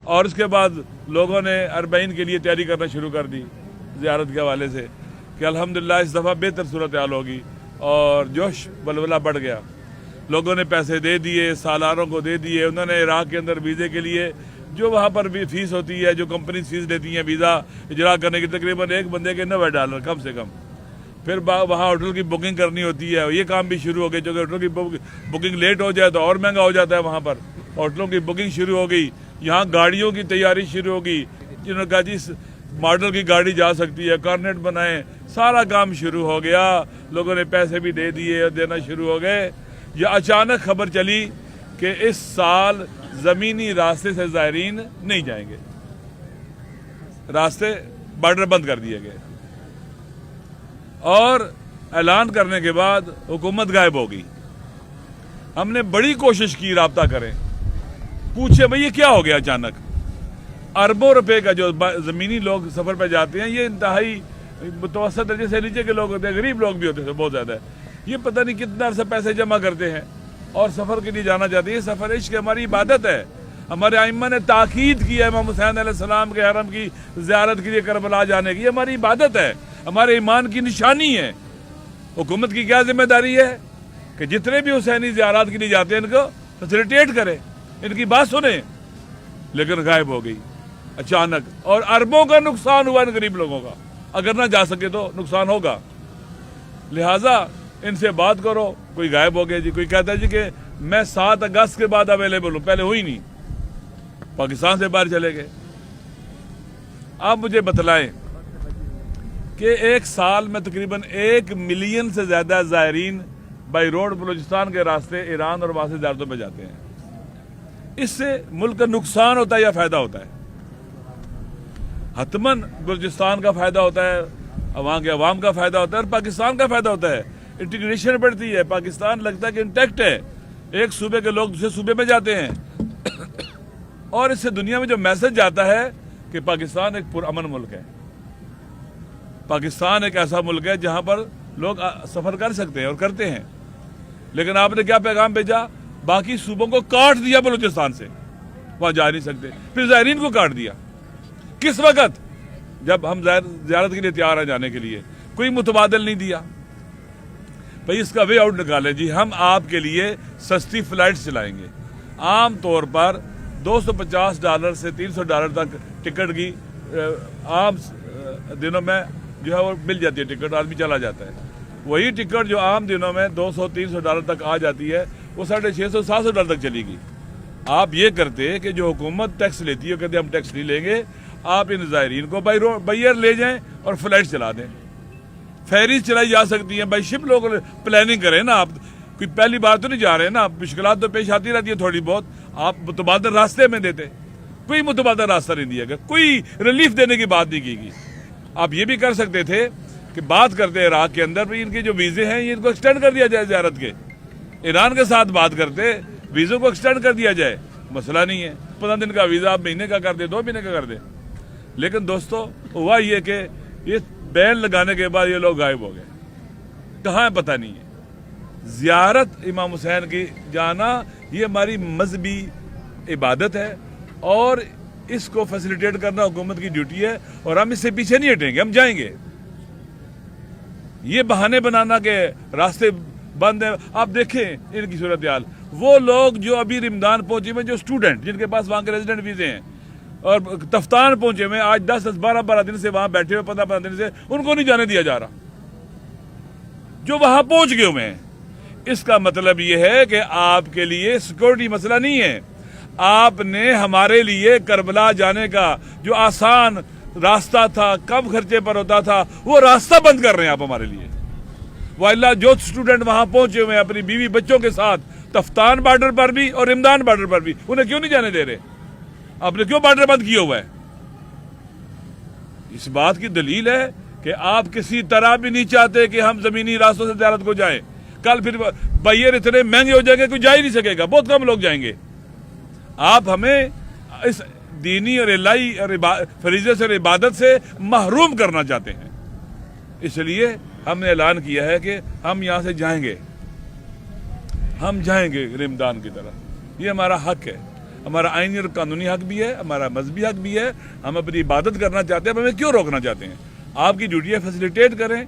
اور اس کے بعد لوگوں نے اربعین کے لیے تیاری کرنا شروع کر دی زیارت کے حوالے سے کہ الحمدللہ اس دفعہ بہتر صورتحال ہوگی، اور جوش ولولہ بڑھ گیا. لوگوں نے پیسے دے دیے، سالاروں کو دے دیے. انہوں نے عراق کے اندر ویزے کے لیے جو وہاں پر بھی فیس ہوتی ہے، جو کمپنی فیس دیتی ہیں ویزا اجرا کرنے کی، تقریباً ایک بندے کے $90 کم سے کم. پھر وہاں ہوٹل کی بکنگ کرنی ہوتی ہے، یہ کام بھی شروع ہو گئی. چونکہ ہوٹل کی بکنگ لیٹ ہو جائے تو اور مہنگا ہو جاتا ہے. وہاں پر ہوٹلوں کی بکنگ شروع ہو گئی. یہاں گاڑیوں کی تیاری شروع ہو گئی. جنہوں نے کہا جی ماڈل کی گاڑی جا سکتی ہے، کارنیٹ بنائیں. سارا کام شروع ہو گیا. لوگوں نے پیسے بھی دے دیے اور دینا شروع ہو گئے. یہ اچانک خبر چلی کہ اس سال زمینی راستے سے زائرین نہیں جائیں گے. راستے بارڈر بند کر دیے گئے، اور اعلان کرنے کے بعد حکومت غائب ہو گئی. ہم نے بڑی کوشش کی رابطہ کریں، پوچھے بھئی یہ کیا ہو گیا اچانک. اربوں روپے کا جو زمینی لوگ سفر پہ جاتے ہیں، یہ انتہائی متوسط درجے سے نیچے کے لوگ ہوتے ہیں، غریب لوگ بھی ہوتے ہیں بہت زیادہ. یہ پتہ نہیں کتنا عرصہ پیسے جمع کرتے ہیں اور سفر کے لیے جانا چاہتے ہیں. یہ سفر عشق ہماری عبادت ہے. ہمارے ائمہ نے تاکید کی ہے امام حسین علیہ السلام کے حرم کی زیارت کے لیے کربلا جانے کی. یہ ہماری عبادت ہے، ہمارے ایمان کی نشانی ہے. حکومت کی کیا ذمہ داری ہے کہ جتنے بھی حسینی زیارات کے لیے جاتے ہیں ان کو فیسیلیٹیٹ کرے، ان کی بات سنیں. لیکن غائب ہو گئی اچانک، اور اربوں کا نقصان ہوا ان غریب لوگوں کا. اگر نہ جا سکے تو نقصان ہوگا. لہٰذا ان سے بات کرو. کوئی غائب ہو گیا جی، کوئی کہتا ہے جی کہ میں 7 اگست کے بعد اویلیبل ہوں، پہلے ہوئی نہیں، پاکستان سے باہر چلے گئے. آپ مجھے بتلائیں کہ ایک سال میں تقریباً 1 ملین سے زیادہ زائرین بائی روڈ بلوچستان کے راستے ایران اور وہاں سے زیارتوں پہ جاتے ہیں. اس سے ملک کا نقصان ہوتا ہے یا فائدہ ہوتا ہے؟ حتماً بلوچستان کا فائدہ ہوتا ہے، وہاں کے عوام کا فائدہ ہوتا ہے، اور پاکستان کا فائدہ ہوتا ہے. انٹیگریشن بڑھتی ہے، پاکستان لگتا ہے کہ انٹیکٹ ہے. ایک صوبے کے لوگ دوسرے صوبے میں جاتے ہیں، اور اس سے دنیا میں جو میسج جاتا ہے کہ پاکستان ایک پرامن ملک ہے. پاکستان ایک ایسا ملک ہے جہاں پر لوگ سفر کر سکتے ہیں اور کرتے ہیں. لیکن آپ نے کیا پیغام بھیجا؟ باقی صوبوں کو کاٹ دیا بلوچستان سے، وہاں جا نہیں سکتے. پھر زائرین کو کاٹ دیا. کس وقت؟ جب ہم زیارت کے لیے تیار ہیں جانے کے لیے. کوئی متبادل نہیں دیا. بھئی اس کا وے آؤٹ نکالیں جی. ہم آپ کے لیے سستی فلائٹس چلائیں گے. عام طور پر $250 سے $300 تک ٹکٹ کی عام دنوں میں جو ہے وہ مل جاتی ہے. ٹکٹ آدمی چلا جاتا ہے. وہی ٹکٹ جو عام دنوں میں $200-300 تک آ جاتی ہے، وہ $650-700 تک چلی گی. آپ یہ کرتے کہ جو حکومت ٹیکس لیتی ہے، کہتے ہم ٹیکس نہیں لیں گے، آپ ان زائرین کو بائی ایئر لے جائیں اور فلائٹ چلا دیں. فیریز چلائی جا سکتی ہیں. بائی شپ لوگ پلاننگ کریں نا. آپ کوئی پہلی بار تو نہیں جا رہے ہیں نا، مشکلات تو پیش آتی رہتی ہے تھوڑی بہت. آپ متبادل راستے میں دیتے. کوئی متبادل راستہ نہیں دیا گیا، کوئی ریلیف دینے کی بات نہیں کی گئی. آپ یہ بھی کر سکتے تھے کہ بات کرتے عراق کے اندر بھی ان کے جو ویزے ہیں یہ ان کو ایکسٹینڈ کر دیا جائے زیارت کے. ایران کے ساتھ بات کرتے ویزوں کو ایکسٹینڈ کر دیا جائے، مسئلہ نہیں ہے. 15 دن کا ویزا آپ مہینے کا کر دیں، 2 مہینے کا کر دیں. لیکن دوستو ہوا یہ کہ یہ بین لگانے کے بعد یہ لوگ غائب ہو گئے. کہاں ہے پتہ نہیں ہے. زیارت امام حسین کی جانا یہ ہماری مذہبی عبادت ہے، اور اس کو فیسیلیٹیٹ کرنا حکومت کی ڈیوٹی ہے، اور ہم اس سے پیچھے نہیں ہٹیں گے. ہم جائیں گے. یہ بہانے بنانا کہ راستے بند ہیں. آپ دیکھیں ان کی صورتحال. وہ لوگ جو ابھی رمضان پہنچے ہوئے، جو اسٹوڈنٹ جن کے پاس وہاں کے ریزیڈنٹ ویزے ہیں اور تفتان پہنچے ہوئے، آج 10-12 دن سے وہاں بیٹھے ہوئے، 15 دن سے ان کو نہیں جانے دیا جا رہا، جو وہاں پہنچ گئے ہوئے ہیں. اس کا مطلب یہ ہے کہ آپ کے لیے سیکورٹی مسئلہ نہیں ہے. آپ نے ہمارے لیے کربلا جانے کا جو آسان راستہ تھا، کم خرچے پر ہوتا تھا، وہ راستہ بند کر رہے ہیں آپ ہمارے لیے. وَإِلَّا جو اسٹوڈنٹ وہاں پہنچے ہوئے ہیں اپنی بیوی بچوں کے ساتھ، تفتان بارڈر پر بھی اور رمضان بارڈر پر بھی، انہیں کیوں نہیں جانے دے رہے؟ آپ نے کیوں بارڈر بند کیا ہوا ہے؟ اس بات کی دلیل ہے کہ آپ کسی طرح بھی نہیں چاہتے کہ ہم زمینی راستوں سے زیارت کو جائیں. کل پھر بائیر اتنے مہنگے ہو جائیں گے کوئی جا ہی نہیں سکے گا، بہت کم لوگ جائیں گے. آپ ہمیں اس دینی اور الہی اور فریضے سے اور عبادت سے محروم کرنا چاہتے ہیں. اس لیے ہم نے اعلان کیا ہے کہ ہم یہاں سے جائیں گے. ہم جائیں گے رمضان کی طرح. یہ ہمارا حق ہے. ہمارا آئینی اور قانونی حق بھی ہے, ہمارا مذہبی حق بھی ہے. ہم اپنی عبادت کرنا چاہتے ہیں, اب ہمیں کیوں روکنا چاہتے ہیں؟ آپ کی ڈیوٹی ہے فیسیلیٹیٹ کریں.